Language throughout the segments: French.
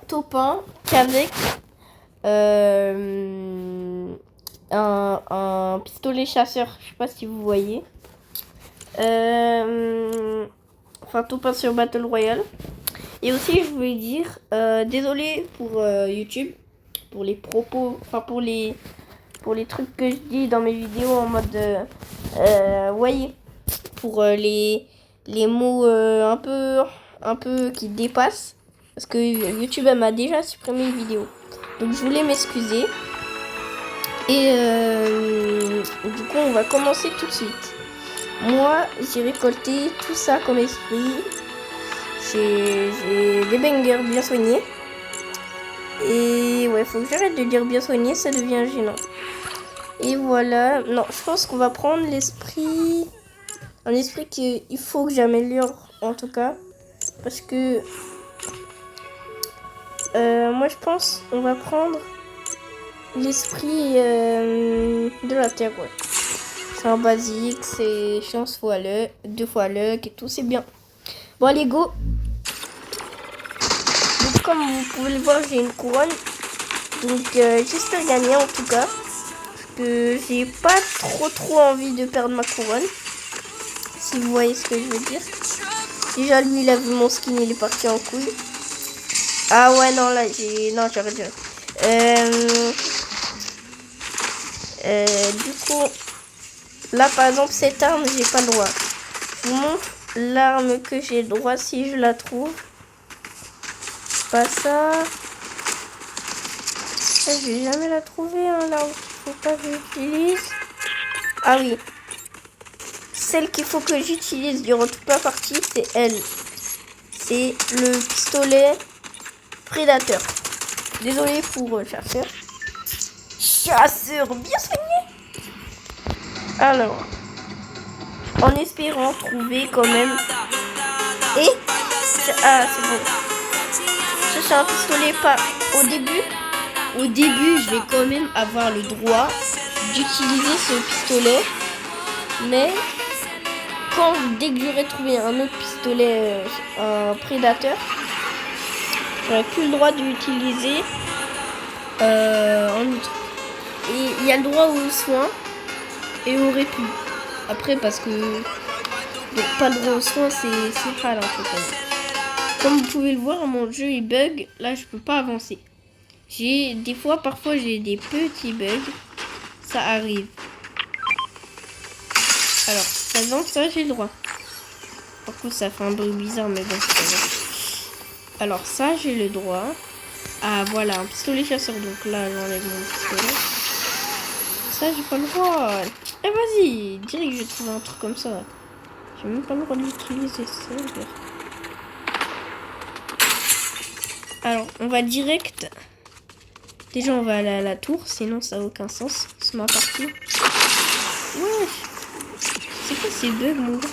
Topin qu'avec un pistolet chasseur. Je sais pas si vous voyez. Enfin, Topin sur Battle Royale. Et aussi, je voulais dire, désolé pour YouTube, pour les propos, enfin pour les trucs que je dis dans mes vidéos en mode, voyez, pour les mots un peu qui dépassent, parce que YouTube m'a déjà supprimé une vidéo. Donc je voulais m'excuser. Et du coup, on va commencer tout de suite. Moi, j'ai récolté tout ça comme esprit. J'ai des bangers bien soignés. Et ouais, faut que j'arrête de dire bien soigné, ça devient gênant. Et voilà. Non, je pense qu'on va prendre l'esprit. Un esprit qu'il faut que j'améliore, en tout cas. Parce que moi, je pense on va prendre l'esprit de la terre, ouais. C'est un basique, c'est chance fois luck, 2 fois luck et tout, c'est bien. Bon, allez, go. Donc, comme vous pouvez le voir, j'ai une couronne. Donc, j'espère gagner en tout cas. Parce que j'ai pas trop envie de perdre ma couronne. Si vous voyez ce que je veux dire. Déjà, lui, il a vu mon skin, il est parti en couille. Ah ouais, non, là, j'arrête déjà. Du coup, là, par exemple, cette arme, j'ai pas le droit. Je vous montre l'arme que j'ai le droit si je la trouve. Pas ça. Je vais jamais la trouver, hein, là. Faut pas que j'utilise. Ah oui. Celle qu'il faut que j'utilise durant toute ma partie, c'est elle. C'est le pistolet prédateur. Désolé pour chasseur. Chasseur bien soigné. Alors, en espérant trouver quand même. Et ah, c'est bon. Ça, c'est un pistolet pas au début. Au début, je vais quand même avoir le droit d'utiliser ce pistolet. Mais dès que j'aurai trouvé un autre pistolet, un prédateur, j'aurai plus le droit d'utiliser en outre. Et il y a le droit aux soins et au répit. Après, parce que pas le droit aux soins, c'est pas là en fait. Comme vous pouvez le voir, mon jeu il bug. Là, je peux pas avancer. Parfois j'ai des petits bugs. Ça arrive. Alors, par exemple, ça j'ai le droit. Par contre, ça fait un bruit bizarre, mais bon, c'est pas grave. Alors, ça j'ai le droit. Ah, voilà, un pistolet chasseur. Donc là, j'enlève mon pistolet. Ça, j'ai pas le droit. Eh, vas-y, direct, je vais trouver un truc comme ça. J'ai même pas le droit d'utiliser ça. Alors, on va direct. Déjà, on va aller à la tour, sinon ça n'a aucun sens. C'est ma partie. Ouais. C'est quoi ces bugs, mon gars?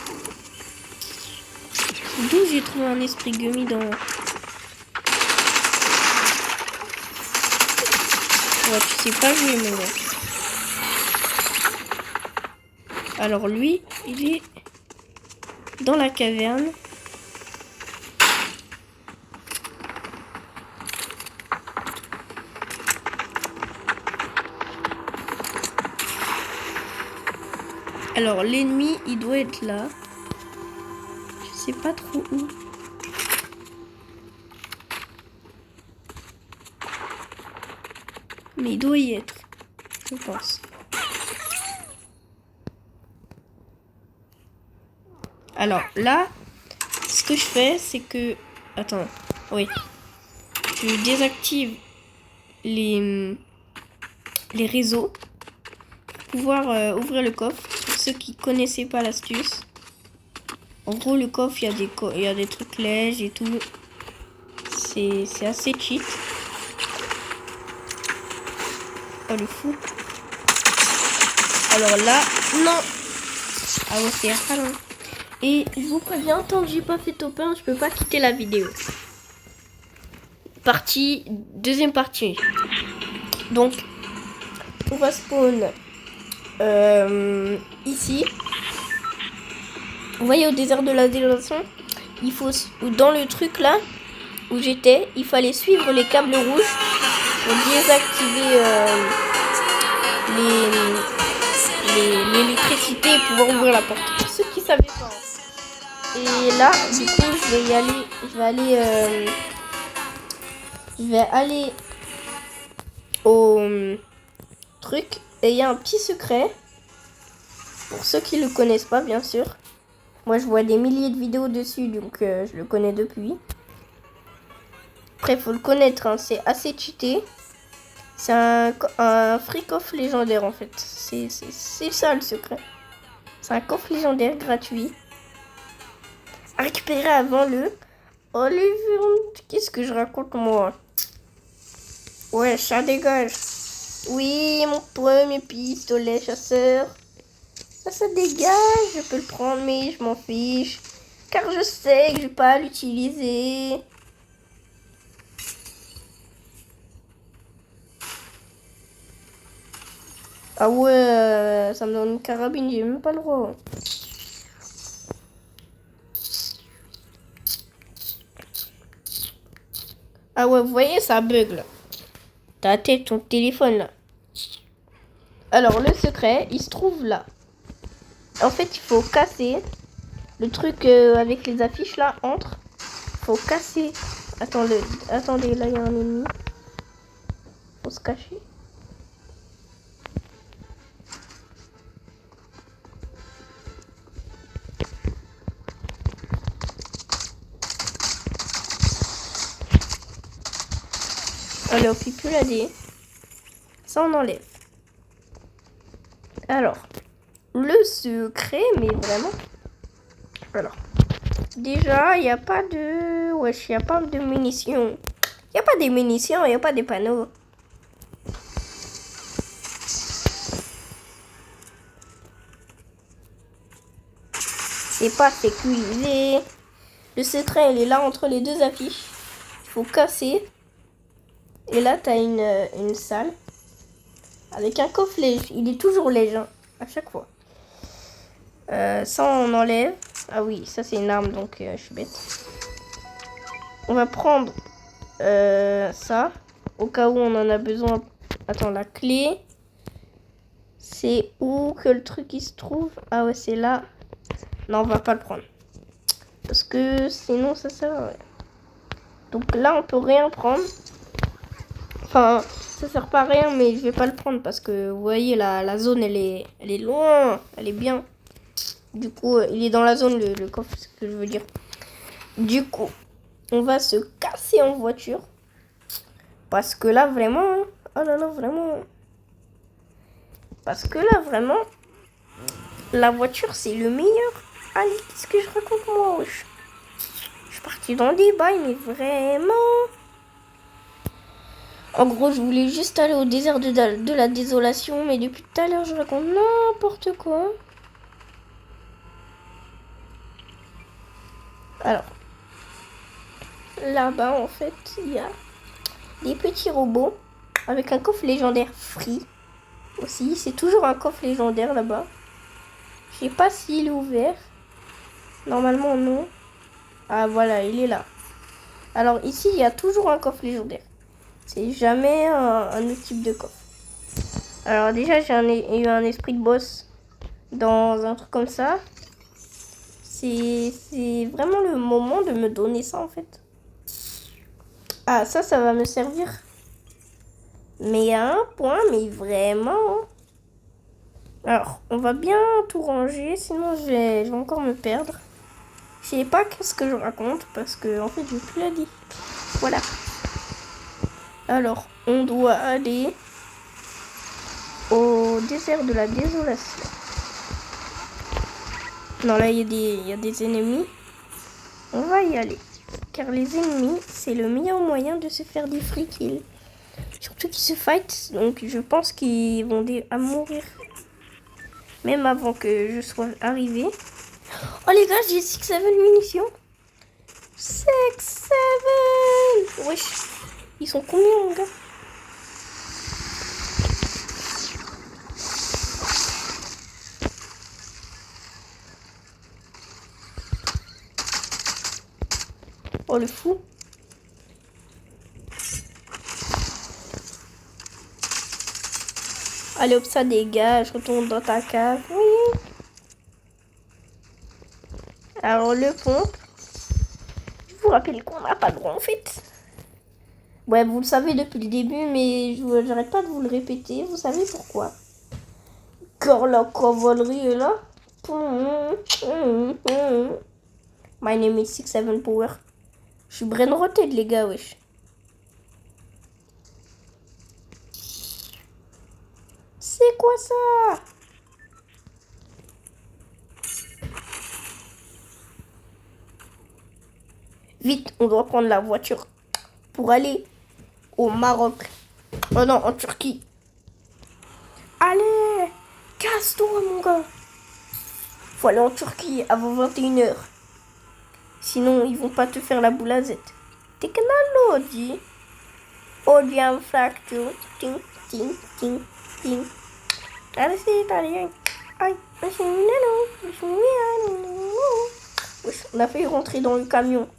D'où j'ai trouvé un esprit gummy dans... Ouais, tu sais pas jouer, mon gars. Alors, lui, il est dans la caverne. Alors, l'ennemi, il doit être là. Je sais pas trop où. Mais il doit y être. Je pense. Alors, là, ce que je fais, c'est que... Attends. Oui. Je désactive les réseaux. Pour pouvoir ouvrir le coffre. Pour ceux qui connaissaient pas l'astuce. En gros, le coffre, il y a des trucs lèges et tout. C'est assez cheat. Oh, le fou. Alors là, non. Ah ouais, c'est rare. Et je vous préviens, tant que j'ai pas fait top 1, je peux pas quitter la vidéo. Deuxième partie. Donc, on va spawn ici. Vous voyez, au désert de la désolation, il faut, dans le truc là, où j'étais, il fallait suivre les câbles rouges pour désactiver l'électricité et pouvoir ouvrir la porte. Pour ceux qui savaient pas. Et là, du coup, je vais aller au truc. Et il y a un petit secret. Pour ceux qui le connaissent pas, bien sûr. Moi, je vois des milliers de vidéos dessus, donc je le connais depuis. Après, faut le connaître, hein, c'est assez cheaté. C'est un free coffre légendaire, en fait. C'est ça, le secret. C'est un coffre légendaire gratuit. À récupérer avant le... Oh, les... Qu'est-ce que je raconte, moi? Ouais, ça dégage. Oui, mon premier pistolet chasseur. Ça dégage, je peux le prendre, mais je m'en fiche. Car je sais que je vais pas l'utiliser. Ah ouais, ça me donne une carabine, j'ai même pas le droit. Ah ouais, vous voyez, ça bug là. Ta tête, ton téléphone là. Alors, le secret, il se trouve là. En fait, il faut casser le truc avec les affiches là, entre. Faut casser. Attendez, là, il y a un ennemi. Faut se cacher. Allez, on peut plus la D. Ça, on enlève. Alors, le secret, mais vraiment. Alors, déjà, il n'y a pas de... Wesh, il n'y a pas de munitions. Il n'y a pas des munitions, il n'y a pas des panneaux. C'est pas sécurisé. Le secret, il est là entre les deux affiches. Il faut casser. Et là, tu as une salle. Avec un coffre léger. Il est toujours léger, hein, à chaque fois. Ça, on enlève. Ah oui, ça, c'est une arme, donc je suis bête. On va prendre ça. Au cas où on en a besoin. Attends, la clé. C'est où que le truc, il se trouve? Ah ouais, c'est là. Non, on va pas le prendre. Parce que sinon, ça sert à rien. Donc là, on peut rien prendre. Enfin, ça sert pas à rien, mais je vais pas le prendre parce que vous voyez, la zone, elle est loin. Elle est bien. Du coup, il est dans la zone, le coffre, c'est ce que je veux dire. Du coup, on va se casser en voiture. Parce que là, vraiment... Oh là là, vraiment... Parce que là, vraiment... La voiture, c'est le meilleur. Allez, qu'est-ce que je raconte, moi? Je suis partie dans des bails, mais vraiment... En gros, je voulais juste aller au désert de la désolation, mais depuis tout à l'heure, je raconte n'importe quoi. Alors, là-bas, en fait, il y a des petits robots avec un coffre légendaire free aussi. C'est toujours un coffre légendaire là-bas. Je sais pas s'il est ouvert. Normalement, non. Ah, voilà, il est là. Alors, ici, il y a toujours un coffre légendaire. C'est jamais un autre type de coffre. Alors, déjà, j'ai eu un esprit de boss dans un truc comme ça. C'est vraiment le moment de me donner ça, en fait. Ah, ça va me servir. Mais à un point, mais vraiment. Alors, on va bien tout ranger, sinon je vais encore me perdre. Je sais pas qu'est-ce que je raconte, parce que en fait, je plus la dit. Voilà. Alors, on doit aller au désert de la désolation. Non, là, il y a des ennemis. On va y aller. Car les ennemis, c'est le meilleur moyen de se faire des free kills. Surtout qu'ils se fight, donc je pense qu'ils vont à mourir. Même avant que je sois arrivé. Oh les gars, j'ai 6-7 munitions. 6-7. Wesh. Ils sont combien, mon gars? Oh le fou. Allez hop, ça dégage, retourne dans ta cave. Oui. Alors le pompe. Je vous rappelle qu'on n'a pas le droit en fait. Ouais, vous le savez depuis le début, mais j'arrête pas de vous le répéter. Vous savez pourquoi? Car la cavalerie est là. My name is 67 Power. Je suis brainrotted les gars, wesh. C'est quoi ça? Vite, on doit prendre la voiture pour aller au Maroc. Oh non, en Turquie. Allez, casse-toi mon gars. Faut aller en Turquie avant 21h. Sinon, ils vont pas te faire la boulazette. Technologie. Audience fracture. Ting, ting, ting, ting. Allez, c'est italien. Aïe, on a failli rentrer dans le camion.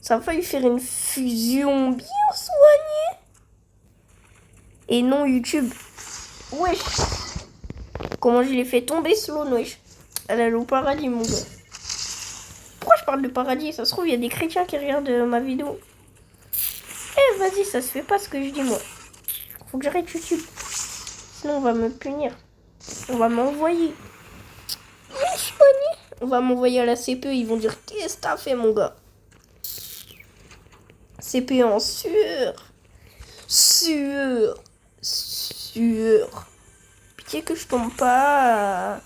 Ça a failli faire une fusion bien soignée. Et non YouTube. Wesh. Comment je l'ai fait tomber slow, wesh. Elle est au paradis, mon gars. Pourquoi je parle de paradis? Ça se trouve, il y a des chrétiens qui regardent ma vidéo. Eh, vas-y, ça se fait pas ce que je dis, moi. Faut que j'arrête YouTube. Sinon, on va me punir. On va m'envoyer. Wesh, on va m'envoyer à la CPE. Ils vont dire, qu'est-ce que t'as fait, mon gars? CPE en sueur. Sueur. Pitié que je tombe pas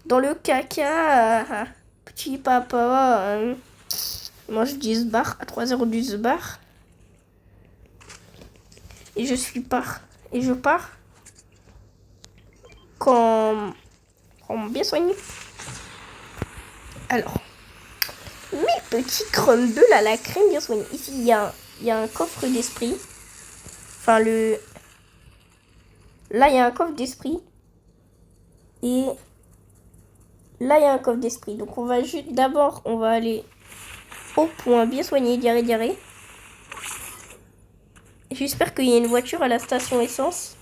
dans le caca. Petit papa. Mange 10 bars à 3,10 bars. Et je pars quand bien soigné. Alors, mes petits crumbles à la crème bien soignés. Ici, il y a un coffre d'esprit. Enfin, là, il y a un coffre d'esprit. Et là, il y a un coffre d'esprit. Donc, on va aller au point bien soigné, diarrhée. J'espère qu'il y a une voiture à la station essence.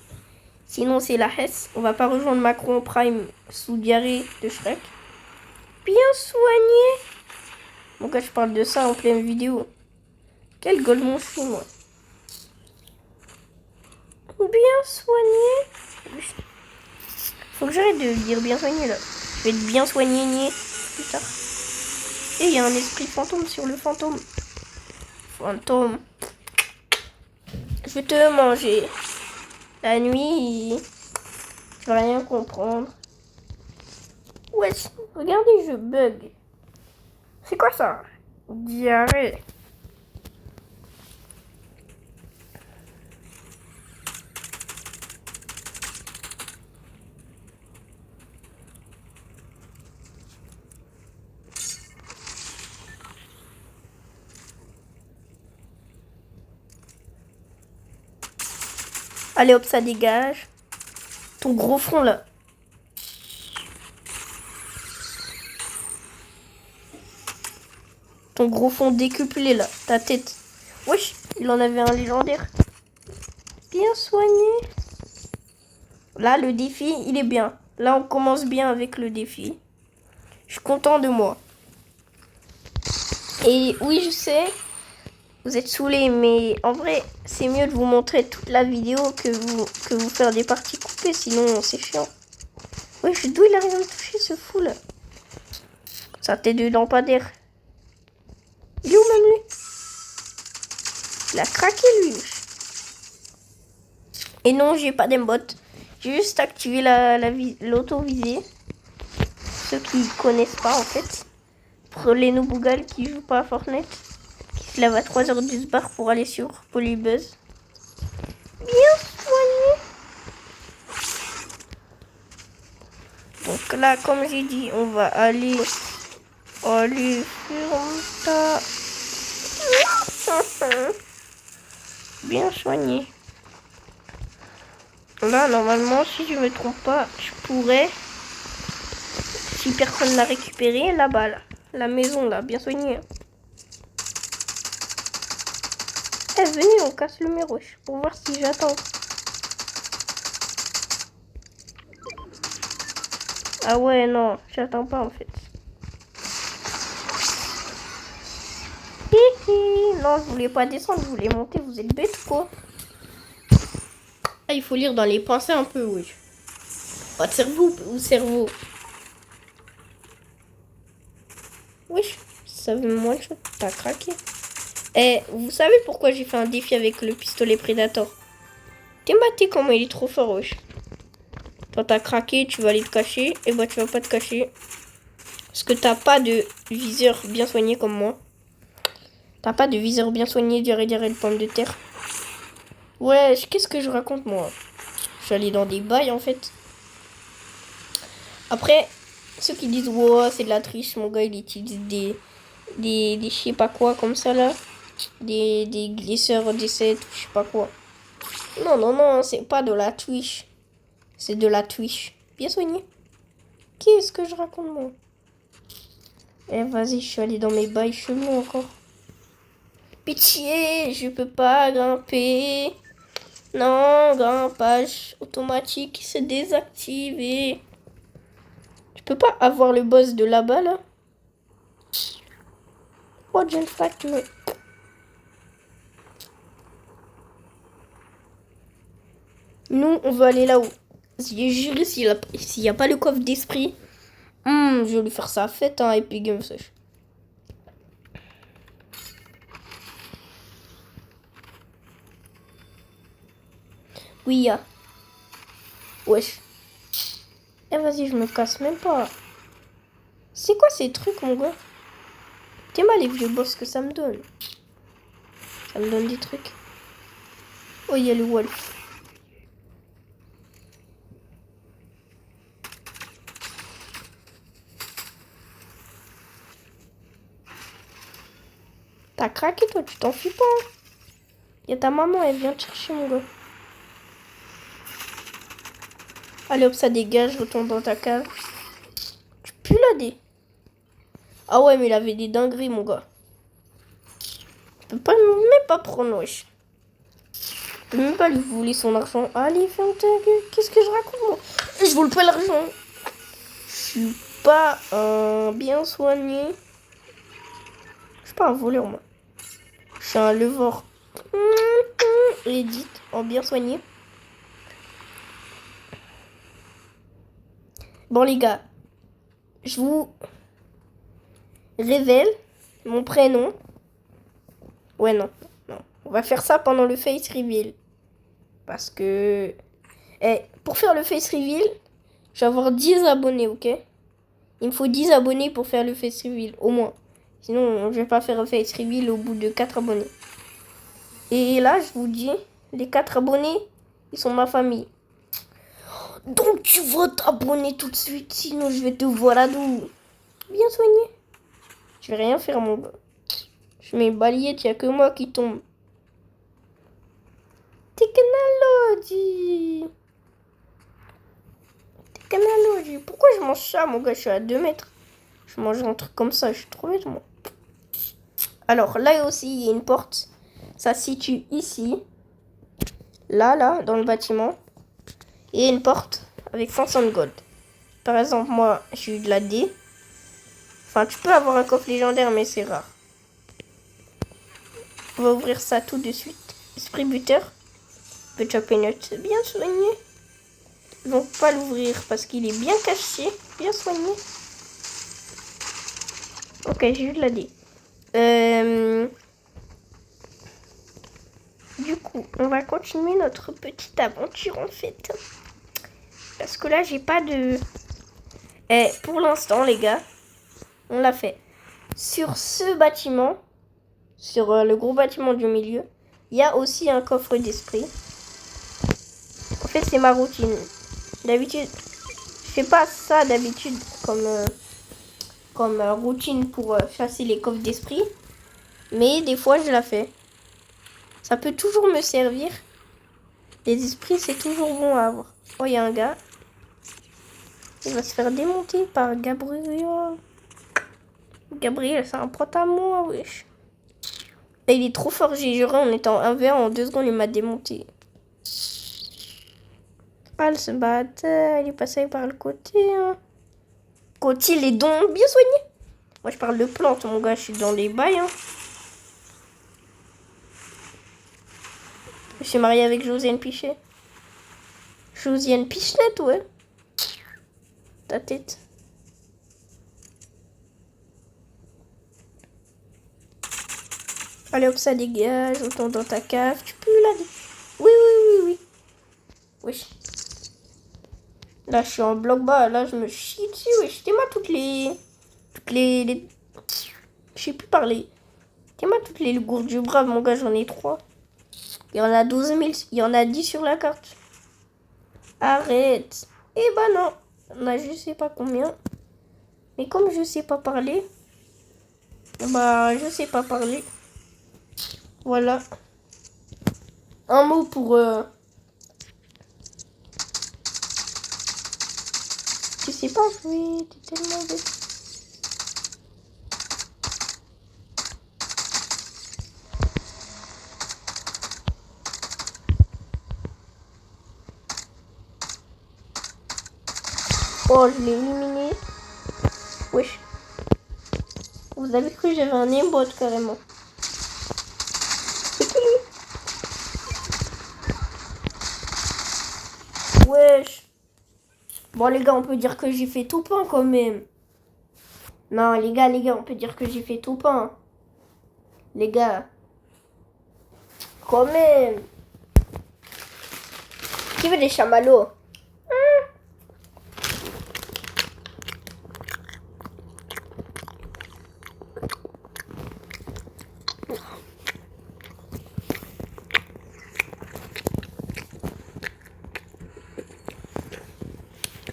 Sinon, c'est la Hesse. On va pas rejoindre Macron Prime sous diarrhée de Shrek. Bien soigné. Donc là, je parle de ça en pleine vidéo. Quel golemon je suis, moi. Bien soigné. Faut que j'arrête de dire bien soigné, là. Je vais être bien soigné, plus tard. Et il y a un esprit fantôme sur le fantôme. Fantôme. Je vais te manger. La nuit, je vais rien comprendre. Wesh, regardez, je bug. C'est quoi ça? Diarrhée. Allez hop, ça dégage. Ton gros front là. Ton gros fond décuplé là. Ta tête. Wesh, il en avait un légendaire. Bien soigné. Là, le défi, il est bien. Là, on commence bien avec le défi. Je suis content de moi. Et oui, je sais, vous êtes saoulés, mais en vrai, c'est mieux de vous montrer toute la vidéo que vous faire des parties coupées, sinon c'est chiant. Ouais, d'où il a rien touché ce fou là? Ça tête de lampadaire. Il est où même lui? Il a craqué lui. Et non, j'ai pas d'aimbot. J'ai juste activé l'auto-visée. Ceux qui connaissent pas en fait. Pour les noobougal qui jouent pas à Fortnite. Qui se lèvent à 3h10 bar pour aller sur Polybuzz. Bien soigné. Donc là, comme j'ai dit, on va aller sur ta... Bien soigné. Là, normalement, si je me trompe pas, je pourrais, si personne l'a récupéré, là-bas, là, la maison, là, bien soignée. Eh, venez, on casse le mur, wesh, pour voir si j'attends. Ah ouais, non, j'attends pas en fait. Hihi. Non, je voulais pas descendre, je voulais monter, vous êtes bête quoi. Ah, il faut lire dans les pensées un peu, oui. Pas de cerveau ou cerveau. Wesh, ça veut moins de choses. T'as craqué. Eh, vous savez pourquoi j'ai fait un défi avec le pistolet Predator? T'es maté comment il est trop fort, wesh. Toi, t'as craqué, tu vas aller te cacher. Et bah, tu vas pas te cacher. Parce que t'as pas de viseur bien soigné comme moi. T'as pas de viseur bien soigné, dirait le pomme de terre. Ouais, qu'est-ce que je raconte, moi? Je suis allé dans des bails, en fait. Après, ceux qui disent, ouais, c'est de la triche, mon gars, il utilise des je sais pas quoi, comme ça, là. Des glisseurs, des sets, je sais pas quoi. Non, non, non, c'est pas de la Twitch. C'est de la Twitch. Bien soigné. Qu'est-ce que je raconte, moi? Eh, vas-y, je suis allée dans mes bails chelous encore. Pitié, je peux pas grimper. Non, grimpage automatique, c'est désactivé. Je peux pas avoir le boss de là-bas, là? Oh, John Fracture. Nous, on veut aller là-haut. J'ai juré, s'il y a pas le coffre d'esprit, je vais lui faire sa fête, hein, Epic Games. Oui, il y a. Wesh. Eh, vas-y, je me casse même pas. C'est quoi ces trucs, mon gars? T'es mal les vieux boss que ça me donne. Ça me donne des trucs. Oh, il y a le wolf. T'as craqué, toi, tu t'en fuis pas. Il y a ta maman, elle vient te chercher, mon gars. Allez hop, ça dégage, retourne dans ta cave. Tu pues la dé. Ah ouais, mais il avait des dingueries, mon gars. Je peux pas même pas prendre, wesh. Je peux même pas lui voler son argent. Allez, ferme ta gueule. Qu'est-ce que je raconte, moi? Je vole pas l'argent. Je suis pas bien soigné. Je suis pas un voleur, moi. Je suis un leveur. Edit en bien soigné. Bon, les gars. Je vous révèle mon prénom. Ouais, non. Non. On va faire ça pendant le face reveal. Parce que... pour faire le face reveal, je vais avoir 10 abonnés, ok? Il me faut 10 abonnés pour faire le face reveal, au moins. Sinon, je vais pas faire le face reveal au bout de 4 abonnés. Et là, je vous dis, les 4 abonnés, ils sont ma famille. Donc, tu vas t'abonner tout de suite, sinon je vais te voir à dos. Bien soigné. Je vais rien faire, mon gars. Je mets balayette, il n'y a que moi qui tombe. Technologie. Pourquoi je mange ça, mon gars? Je suis à 2 mètres. Je mange un truc comme ça, je suis trop bête, moi. Alors, là aussi, il y a une porte. Ça se situe ici. Là, dans le bâtiment. Et une porte avec 500 gold. Par exemple, moi, j'ai eu de la D. Enfin, tu peux avoir un coffre légendaire, mais c'est rare. On va ouvrir ça tout de suite. Esprit buteur. Petit peanut, bien soigné. Ils vont pas l'ouvrir parce qu'il est bien caché. Bien soigné. Ok, j'ai eu de la D. Du coup, on va continuer notre petite aventure en fait. Parce que là, j'ai pas de... pour l'instant, les gars, on l'a fait. Sur ce bâtiment, sur le gros bâtiment du milieu, il y a aussi un coffre d'esprit. En fait, c'est ma routine. D'habitude, je fais pas ça d'habitude comme routine pour chasser les coffres d'esprit. Mais des fois, je la fais. Ça peut toujours me servir. Les esprits, c'est toujours bon à avoir. Oh, il y a un gars. Il va se faire démonter par Gabriel. Gabriel, c'est un pote à moi, wesh. Et il est trop fort, j'ai juré, en étant 1v1 en 2 secondes, il m'a démonté. Ah, ce bâtard, il est passé par le côté, hein. Qu'ont-ils les dons bien soignés? Moi, je parle de plantes, mon gars. Je suis dans les bails. Hein. Je suis mariée avec Josiane Pichet. Josiane Pichenette, ouais. Ta tête. Allez hop, ça dégage. Autant dans ta cave. Tu peux là. Oui. Wesh. Là, je suis en bloc bas. Là, je me chie dessus. Wesh. T'es moi toutes les... Je sais plus parler. T'es moi toutes les gourdes du brave, mon gars. J'en ai 3. Il y en a 12 000. Il y en a 10 sur la carte. Arrête. Eh ben non. Là, je sais pas combien. Mais comme je sais pas parler. Bah, je sais pas parler. Voilà. Un mot pour... Tu sais pas jouer, t'es tellement bête. Oh, je l'ai éliminé. Wesh. Vous avez cru que j'avais un aimbot carrément. C'est qui lui? Wesh. Bon les gars, on peut dire que j'ai fait tout pain quand même. Non les gars, on peut dire que j'ai fait tout pain. Les gars. Quand même. Qui veut des chamallows?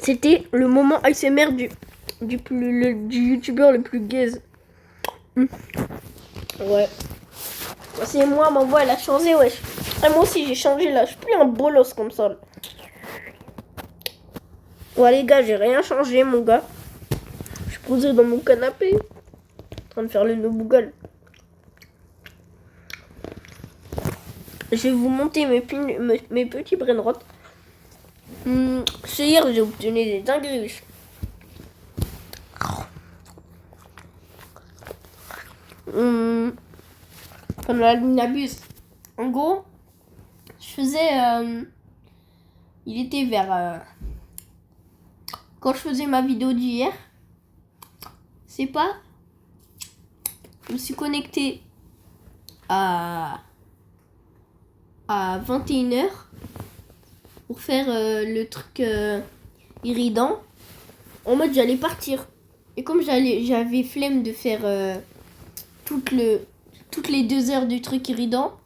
C'était le moment ASMR du youtubeur le plus gaze. Ouais. C'est moi, ma voix elle a changé, wesh. Et moi aussi j'ai changé là, je suis plus un bolos comme ça. Là. Ouais les gars, j'ai rien changé mon gars. Je suis posé dans mon canapé. En train de faire le no-google. Je vais vous monter mes petits brainrots. C'est hier j'ai obtenu des dingueries. Pendant la lunabus. En gros, je faisais... il était vers... quand je faisais ma vidéo d'hier, c'est pas... Je me suis connectée à 21h pour faire le truc iridant. En mode j'allais partir. Et comme j'avais flemme de faire toutes les 2 heures du truc iridant,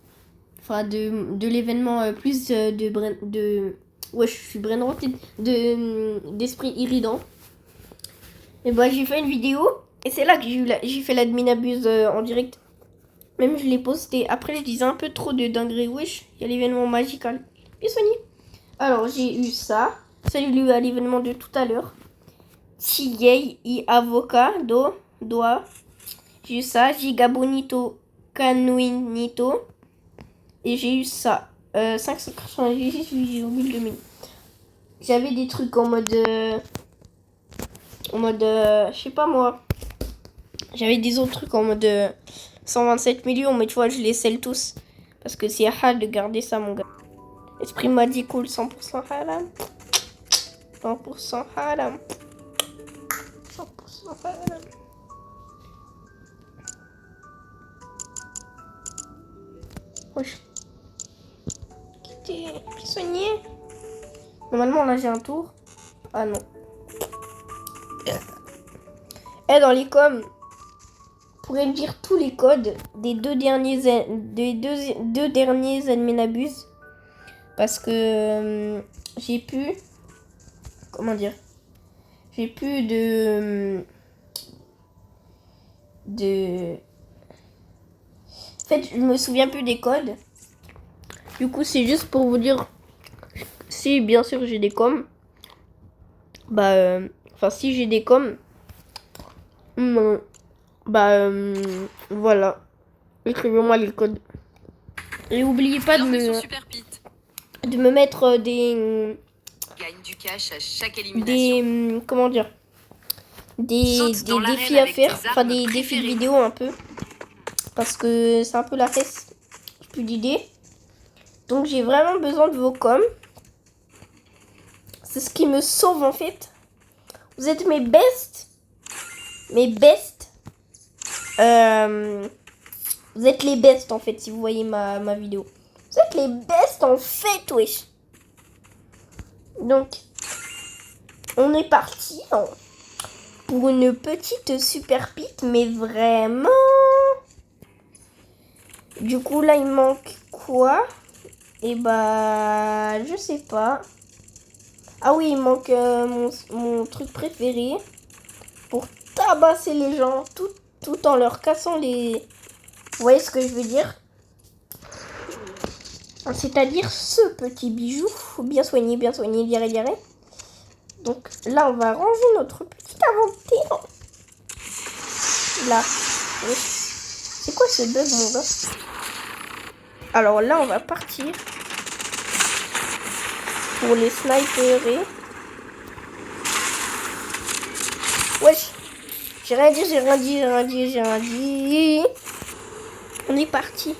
enfin de l'événement plus ouais, je suis brainrot d'esprit iridant. Et bah j'ai fait une vidéo et c'est là que j'ai fait l'admin abuse en direct. Même je l'ai posté. Après je disais un peu trop de dinguerie. Wesh, il y a l'événement magical. Bien soigné. Alors j'ai eu ça. Salut à l'événement de tout à l'heure. Tigay y avocado doa. J'ai eu ça. Giga bonito canuinito. Et j'ai eu ça. 598, j'ai oublié le 2000. J'avais des trucs en mode... je sais pas moi. J'avais des autres trucs en mode 127 millions, mais tu vois, je les scelle tous. Parce que c'est hard de garder ça, mon gars. Esprit m'a dit cool, 100% haram. 100% haram. 100% haram. Wesh. Qui t'es prisonnier? Normalement, là, j'ai un tour. Ah non. Dans les coms, pourrais me dire tous les codes des deux derniers admin abuse. Parce que j'ai pu... Comment dire? J'ai plus de... En fait, je me souviens plus des codes. Du coup, c'est juste pour vous dire... Si, bien sûr, j'ai des coms. Bah... Enfin, si j'ai des coms... Non. Bah... voilà. Écrivez-moi les codes. Et n'oubliez pas de me mettre des... Gagne du cash à chaque élimination. Comment dire? des défis à faire, enfin des défis de vidéo un peu. Parce que c'est un peu la fesse, j'ai plus d'idées. Donc j'ai vraiment besoin de vos coms. C'est ce qui me sauve en fait. Vous êtes mes best. Mes best. Vous êtes les best en fait si vous voyez ma vidéo. Vous êtes les best en fait, wesh. Donc, on est parti pour une petite super pite, mais vraiment. Du coup, là, il manque quoi? Et bah, je sais pas. Ah oui, il manque mon truc préféré pour tabasser les gens tout en leur cassant les... Vous voyez ce que je veux dire? C'est-à-dire ce petit bijou, bien soigné, dirait. Donc là, on va ranger notre petit inventaire. Là. Oui. C'est quoi ce bug, mon gars? Alors là, on va partir pour les snipers. Wesh. J'ai rien dit. On est parti.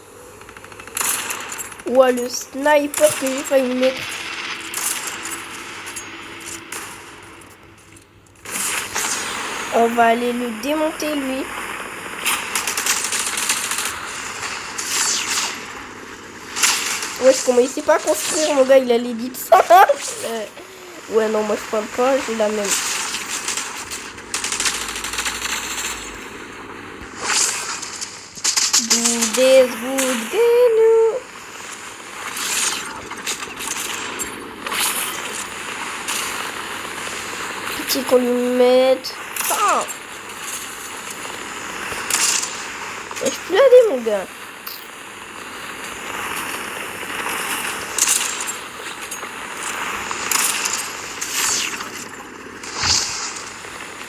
Ouah, le sniper que j'ai failli mettre. On va aller le démonter, lui. Ouais, comment il sait pas construire, mon gars, il a l'édit ça. Ouais, non, moi je parle pas, j'ai la même. Do this good game. Pitié qu'on lui mette. Ah. Je peux l'aider, mon gars.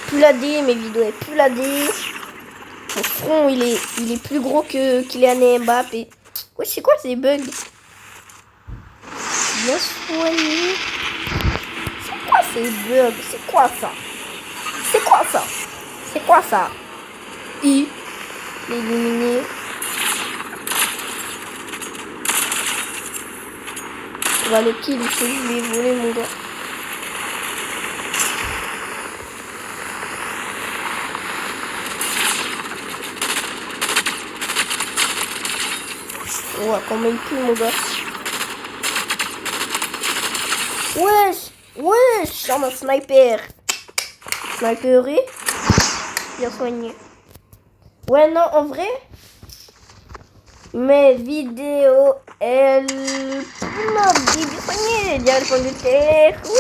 Plus la D, mes vidéos est plus la D. Mon front il est plus gros que Kylian Mbappé. Ouais, c'est quoi ces bugs? Bien soigné. C'est quoi ces bugs? C'est quoi ça? I. L'éliminer. On va le kill, je lui ai volé, mon gars. Ouais, comment il pue, mon gars. Wesh, on a sniper. Sniperé. Bien soigné. Ouais, non, en vrai, mes vidéos, elles... Non, bien soigné. Bien le point de terre. Oui.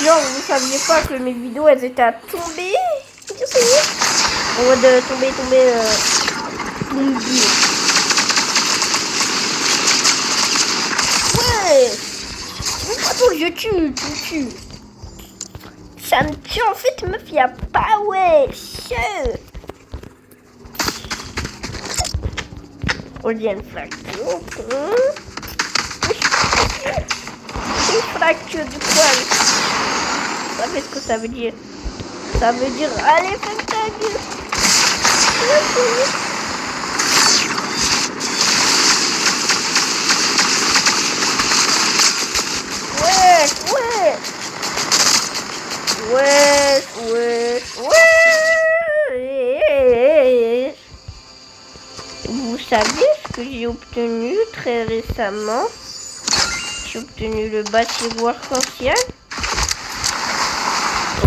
Genre, vous saviez pas que mes vidéos, elles étaient à tomber. Bien soigné. On va de tomber. Ouais. Attends, je tue. Ça me tue en fait, meuf, y'a pas, wesh. On dit une fracture. Une fracture du poil. Vous savez ce que ça veut dire? Ça veut dire, allez, fais ta gueule. Ouais. Vous savez ce que j'ai obtenu très récemment? J'ai obtenu le bâtiment arc-en-ciel.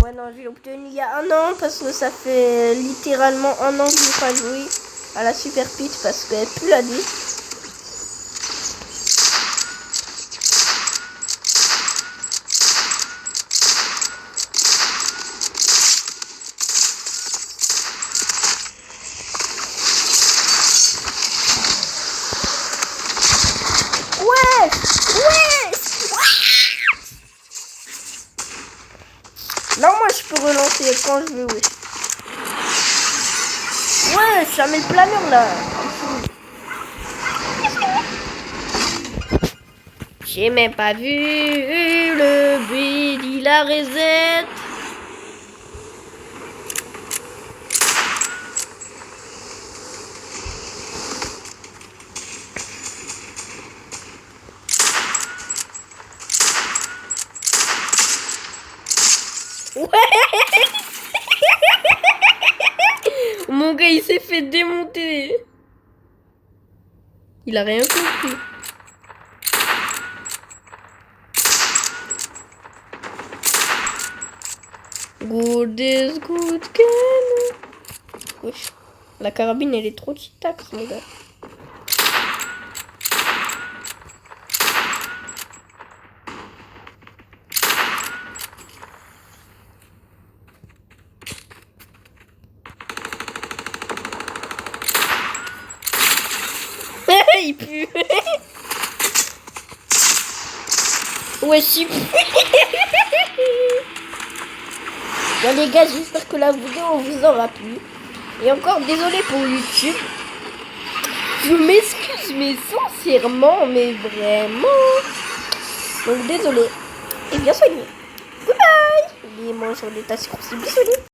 Ouais, non, j'ai obtenu il y a un an parce que ça fait littéralement un an que je n'ai pas joué à la Super Pit parce qu'elle pue la dé. Non, moi je peux relancer quand je veux, wesh. Ouais, ça met le planeur là. J'ai même pas vu le build, il a reset. Ouais. Mon gars, il s'est fait démonter. Il a rien compris. Good is good can. Wesh. La carabine, elle est trop cheatax, mon gars. Il pue. Wesh, il pue. Bon les gars, j'espère que la vidéo vous aura plu. Et encore désolé pour YouTube. Je m'excuse mais sincèrement, mais vraiment. Donc désolé. Et bien soigné. Goodbye. Et mange des tasses. Bisous.